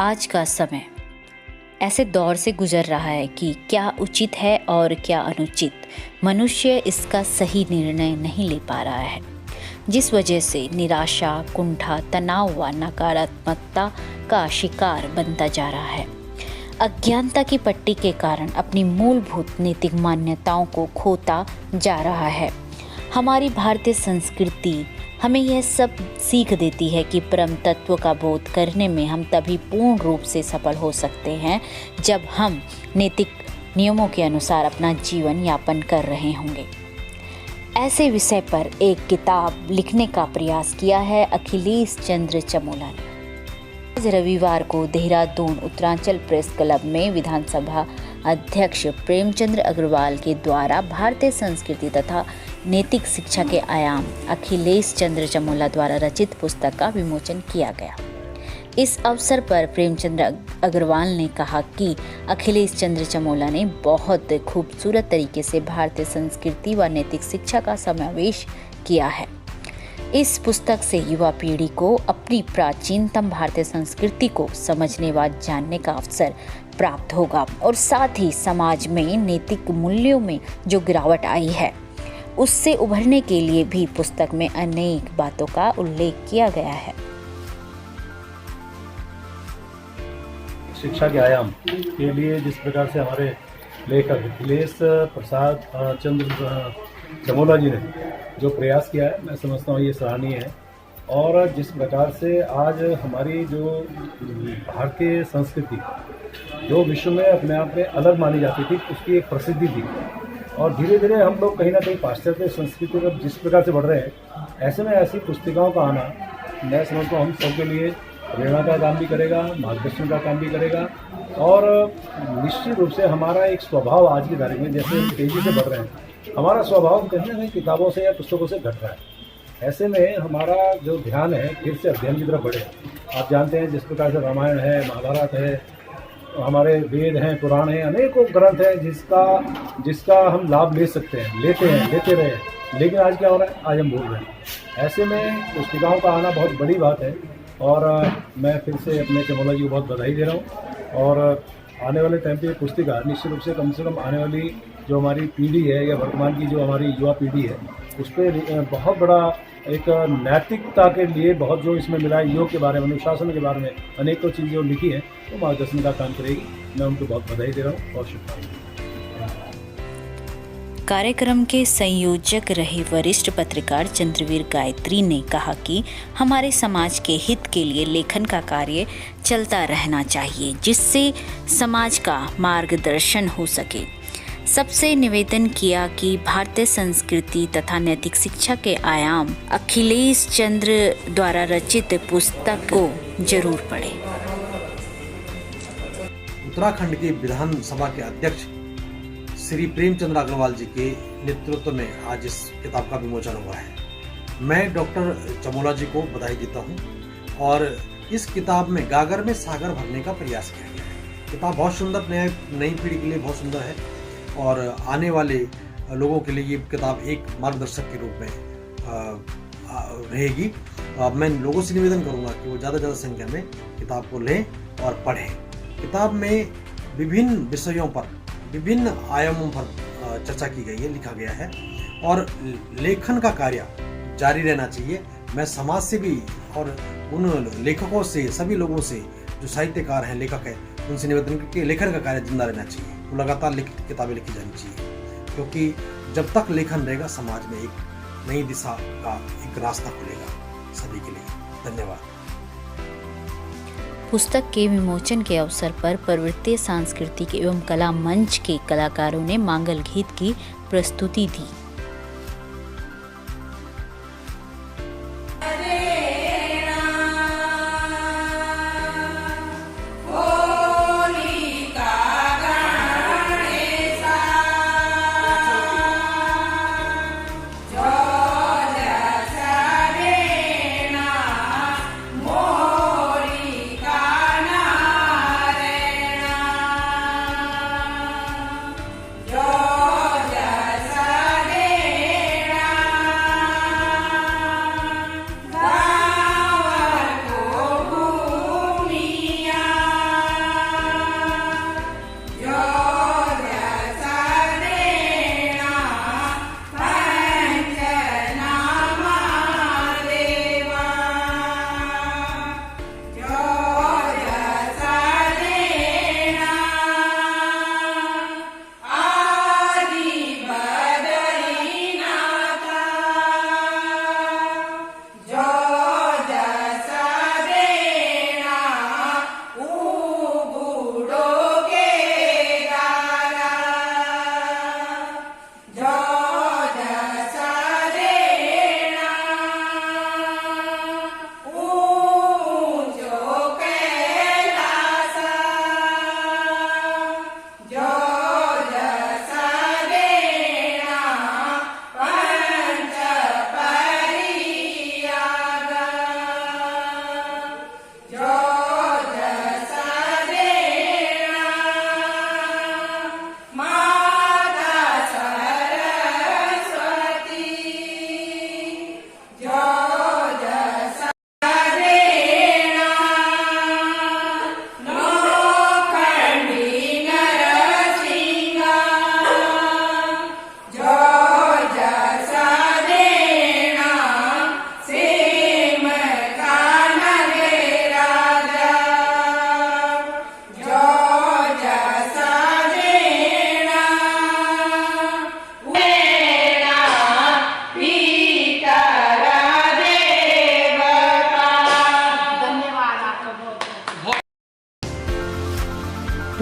आज का समय ऐसे दौर से गुजर रहा है कि क्या उचित है और क्या अनुचित, मनुष्य इसका सही निर्णय नहीं ले पा रहा है, जिस वजह से निराशा, कुंठा, तनाव व नकारात्मकता का शिकार बनता जा रहा है। अज्ञानता की पट्टी के कारण अपनी मूलभूत नैतिक मान्यताओं को खोता जा रहा है। हमारी भारतीय संस्कृति हमें यह सब सीख देती है कि परम तत्व का बोध करने में हम तभी पूर्ण रूप से सफल हो सकते हैं जब हम नैतिक नियमों के अनुसार अपना जीवन यापन कर रहे होंगे। ऐसे विषय पर एक किताब लिखने का प्रयास किया है अखिलेश चंद्र चमोला ने। आज रविवार को देहरादून उत्तरांचल प्रेस क्लब में विधानसभा अध्यक्ष प्रेमचंद अग्रवाल के द्वारा भारतीय संस्कृति तथा नैतिक शिक्षा के आयाम अखिलेश चंद्र चमोला द्वारा रचित पुस्तक का विमोचन किया गया। इस अवसर पर प्रेमचंद अग्रवाल ने कहा कि अखिलेश चंद्र चमोला ने बहुत खूबसूरत तरीके से भारतीय संस्कृति व नैतिक शिक्षा का समावेश किया है। इस पुस्तक से युवा पीढ़ी को अपनी प्राचीनतम भारतीय संस्कृति को समझने व जानने का अवसर प्राप्त होगा और साथ ही समाज में नैतिक मूल्यों में जो गिरावट आई है उससे उभरने के लिए भी पुस्तक में अनेक बातों का उल्लेख किया गया है। शिक्षा के आयाम के लिए जिस प्रकार से हमारे लेखक अखिलेश प्रसाद चंद्र चमोला जी ने जो प्रयास किया है, मैं समझता हूँ ये सराहनीय है। और जिस प्रकार से आज हमारी जो भारतीय संस्कृति जो विश्व में अपने आप में अलग मानी जाती थी, उसकी एक प्रसिद्धि थी और धीरे धीरे हम लोग कहीं ना कहीं पाश्चात्य संस्कृति पर जिस प्रकार से बढ़ रहे हैं, ऐसे में ऐसी पुस्तिकाओं का आना मैं समझता हूँ हम सबके लिए प्रेरणा का काम भी करेगा, मार्गदर्शन का काम भी करेगा और निश्चित रूप से हमारा एक स्वभाव आज की तारीख में जैसे तेजी से बढ़ रहे हैं, हमारा स्वभाव कहीं ना कहीं किताबों से या पुस्तकों से घट रहा है। ऐसे में हमारा जो ध्यान है फिर से अध्ययन की तरफ बढ़े। आप जानते हैं जिस प्रकार से रामायण है, महाभारत है, हमारे वेद हैं, पुराण हैं, अनेकों ग्रंथ हैं जिसका हम लाभ ले सकते हैं, लेते रहे। लेकिन आज क्या हो रहा है, आज हम भूल रहे हैं। ऐसे में पुस्तिकाओं का आना बहुत बड़ी बात है और मैं फिर से अपने चमोला जी को बहुत बधाई दे रहा हूँ। और आने वाले टाइम पे पुस्तिका निश्चित रूप से कम आने वाली जो हमारी पीढ़ी है या वर्तमान की जो हमारी युवा पीढ़ी है उस पर बहुत बड़ा एक नैतिकता के लिए बहुत जो इसमें मिला है, योग के बारे में, अनुशासन के बारे में अनेकों चीज़ें जो लिखी हैं तो मार्गदर्शन का काम करेगी। मैं उनको बहुत बधाई दे रहा हूँ और शुभकामनाएं। कार्यक्रम के संयोजक रहे वरिष्ठ पत्रकार चंद्रवीर गायत्री ने कहा कि हमारे समाज के हित के लिए लेखन का कार्य चलता रहना चाहिए जिससे समाज का मार्गदर्शन हो सके। सबसे निवेदन किया कि भारतीय संस्कृति तथा नैतिक शिक्षा के आयाम अखिलेश चंद्र द्वारा रचित पुस्तक को जरूर पढ़ें। उत्तराखंड के विधानसभा के अध्यक्ष श्री प्रेमचंद अग्रवाल जी के नेतृत्व में आज इस किताब का विमोचन हुआ है। मैं डॉक्टर चमोला जी को बधाई देता हूँ और इस किताब में गागर में सागर भरने का प्रयास किया गया है। किताब बहुत सुंदर, नई पीढ़ी के लिए बहुत सुंदर है और आने वाले लोगों के लिए ये किताब एक मार्गदर्शक के रूप में रहेगी। मैं लोगों से निवेदन करूंगा कि वो ज़्यादा संख्या में किताब को लें और पढ़ें। किताब में विभिन्न विषयों पर, विभिन्न आयामों पर चर्चा की गई है, लिखा गया है और लेखन का कार्य जारी रहना चाहिए। मैं समाज से भी और उन लेखकों से, सभी लोगों से जो साहित्यकार हैं, लेखक हैं, उनसे निवेदन करके लेखन का कार्य जिंदा रहना चाहिए। तो लगातार किताबें लिखी जानी चाहिए क्योंकि जब तक लेखन रहेगा समाज में एक नई दिशा का एक रास्ता खुलेगा सभी के लिए। धन्यवाद। पुस्तक के विमोचन के अवसर पर प्रवृत्ति सांस्कृतिक एवं कला मंच के कलाकारों ने मांगल गीत की प्रस्तुति दी। Yo, ya sabes.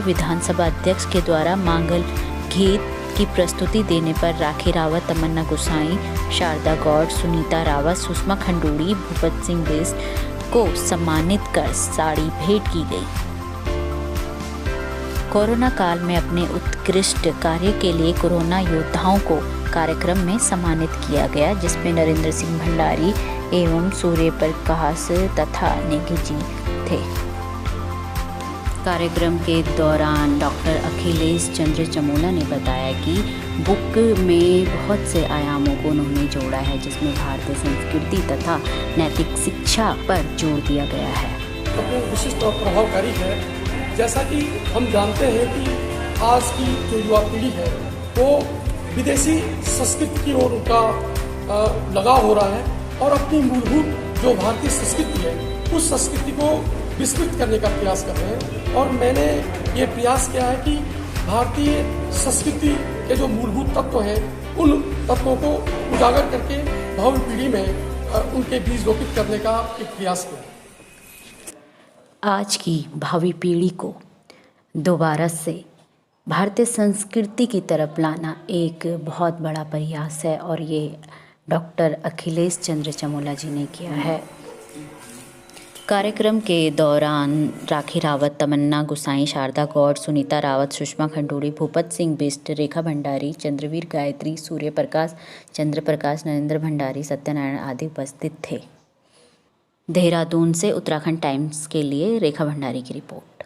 विधानसभा अध्यक्ष के द्वारा मांगल गीत की प्रस्तुति देने पर राखी रावत, तमन्ना गुसाई, शारदा गौड़, सुनीता रावत, सुषमा खंडूड़ी, भूपत सिंह बिष्ट को सम्मानित कर साड़ी भेंट की गई। कोरोना काल में अपने उत्कृष्ट कार्य के लिए कोरोना योद्धाओं को कार्यक्रम में सम्मानित किया गया, जिसमें नरेंद्र सिंह भंडारी एवं सूर्य प्रकाश तथा नेगी जी थे। कार्यक्रम के दौरान डॉक्टर अखिलेश चंद्र चमोला ने बताया कि बुक में बहुत से आयामों को उन्होंने जोड़ा है, जिसमें भारतीय संस्कृति तथा नैतिक शिक्षा पर जोर दिया गया है। विशिष्ट और प्रभावकारी है। जैसा कि हम जानते हैं कि आज की जो युवा पीढ़ी है वो विदेशी संस्कृति की ओर उनका लगाव हो रहा है और अपनी मूलभूत जो भारतीय संस्कृति है उस संस्कृति को विस्मृत करने का प्रयास कर रहे हैं। और मैंने ये प्रयास किया है कि भारतीय संस्कृति के जो मूलभूत तत्व हैं उन तत्वों को उजागर करके भावी पीढ़ी में उनके बीज रोपित करने का एक प्रयास किया। आज की भावी पीढ़ी को दोबारा से भारतीय संस्कृति की तरफ लाना एक बहुत बड़ा प्रयास है और ये डॉक्टर अखिलेश चंद्र चमोला जी ने किया है। कार्यक्रम के दौरान राखी रावत, तमन्ना गुसाई, शारदा गौड़, सुनीता रावत, सुषमा खंडूड़ी, भूपत सिंह बिष्ट, रेखा भंडारी, चंद्रवीर गायत्री, सूर्य प्रकाश, चंद्र प्रकाश, नरेंद्र भंडारी, सत्यनारायण आदि उपस्थित थे। देहरादून से उत्तराखंड टाइम्स के लिए रेखा भंडारी की रिपोर्ट।